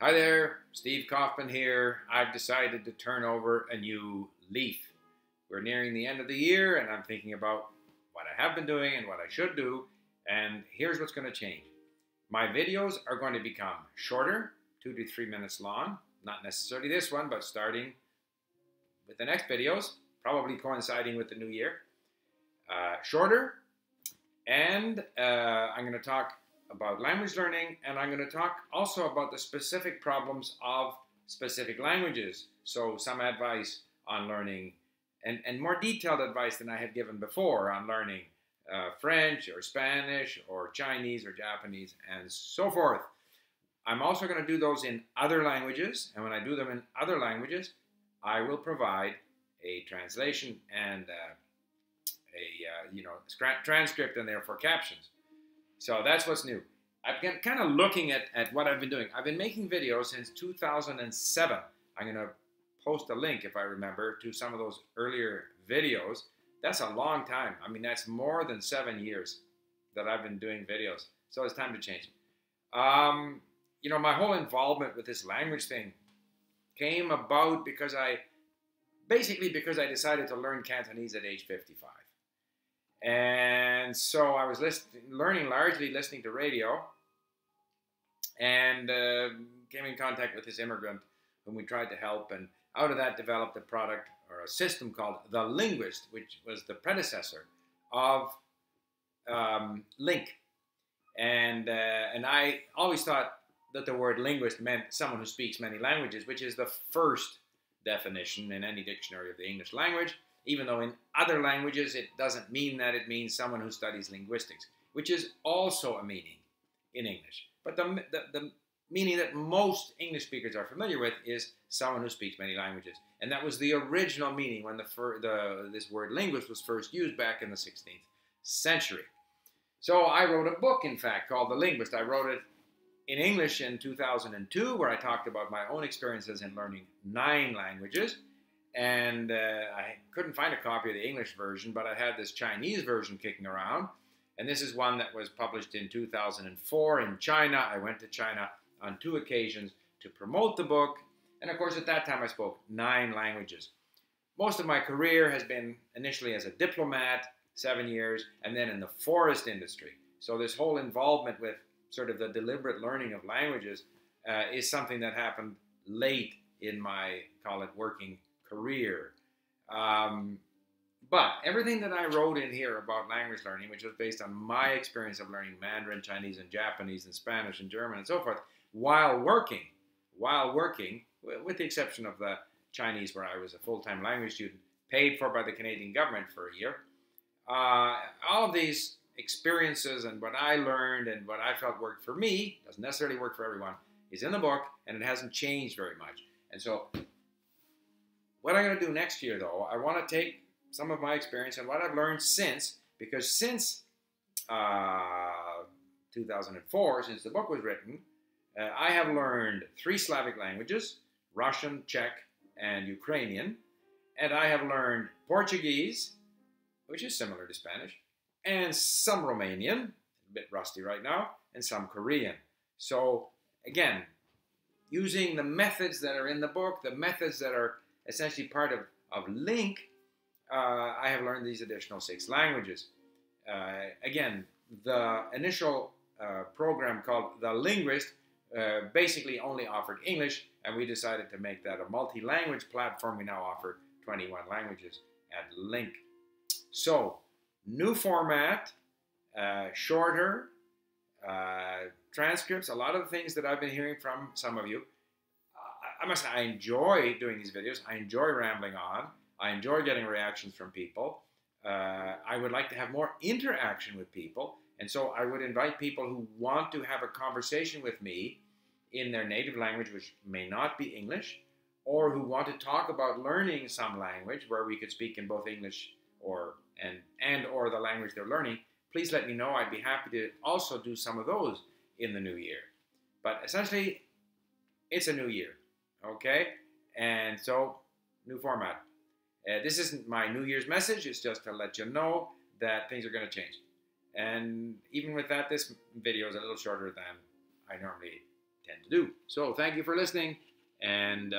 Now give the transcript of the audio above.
Hi there, Steve Kaufman here. I've decided to turn over a new leaf. We're nearing the end of the year and I'm thinking about what I have been doing and what I should do, and here's what's going to change. My videos are going to become shorter, 2 to 3 minutes long, not necessarily this one, but starting with the next videos, probably coinciding with the new year. Shorter, and I'm going to talk about language learning, and I'm going to talk also about the specific problems of specific languages. So some advice on learning, and more detailed advice than I had given before on learning French or Spanish or Chinese or Japanese and so forth. I'm also going to do those in other languages, and when I do them in other languages, I will provide a translation and transcript and therefore captions. So that's what's new. I've been kind of looking at what I've been doing. I've been making videos since 2007. I'm going to post a link, if I remember, to some of those earlier videos. That's a long time. I mean, that's more than 7 years that I've been doing videos. So it's time to change. My whole involvement with this language thing came about because I decided to learn Cantonese at age 55. And so I was learning largely listening to radio, and came in contact with this immigrant whom we tried to help, and out of that developed a product or a system called the Linguist, which was the predecessor of LingQ. And I always thought that the word linguist meant someone who speaks many languages, which is the first definition in any dictionary of the English language. Even though in other languages it doesn't mean that, it means someone who studies linguistics, which is also a meaning in English. But the meaning that most English speakers are familiar with is someone who speaks many languages. And that was the original meaning when this word linguist was first used back in the 16th century. So I wrote a book, in fact, called The Linguist. I wrote it in English in 2002, where I talked about my own experiences in learning 9 languages. And I couldn't find a copy of the English version, but I had this Chinese version kicking around. And this is one that was published in 2004 in China. I went to China on 2 occasions to promote the book. And of course, at that time, I spoke 9 languages. Most of my career has been initially as a diplomat, 7 years, and then in the forest industry. So this whole involvement with sort of the deliberate learning of languages is something that happened late in my, call it, working career. But everything that I wrote in here about language learning, which was based on my experience of learning Mandarin, Chinese, and Japanese, and Spanish, and German, and so forth, while working, with the exception of the Chinese, where I was a full-time language student, paid for by the Canadian government for a year, all of these experiences and what I learned and what I felt worked for me, doesn't necessarily work for everyone, is in the book, and it hasn't changed very much. And so what I'm going to do next year, though, I want to take some of my experience and what I've learned since, because since 2004, since the book was written, I have learned 3 Slavic languages, Russian, Czech, and Ukrainian, and I have learned Portuguese, which is similar to Spanish, and some Romanian, a bit rusty right now, and some Korean. So, again, using the methods that are in the book, the methods that are essentially part of LingQ, I have learned these additional 6 languages. Again, the initial program called The Linguist basically only offered English, and we decided to make that a multi-language platform. We now offer 21 languages at LingQ. So, new format, shorter, transcripts, a lot of the things that I've been hearing from some of you. I must say, I enjoy doing these videos. I enjoy rambling on. I enjoy getting reactions from people. I would like to have more interaction with people. And so I would invite people who want to have a conversation with me in their native language, which may not be English, or who want to talk about learning some language where we could speak in both English or the language they're learning. Please let me know. I'd be happy to also do some of those in the new year. But essentially, it's a new year. Okay, and so new format. This isn't my New Year's message. It's just to let you know that things are going to change. And even with that, this video is a little shorter than I normally tend to do. So thank you for listening, and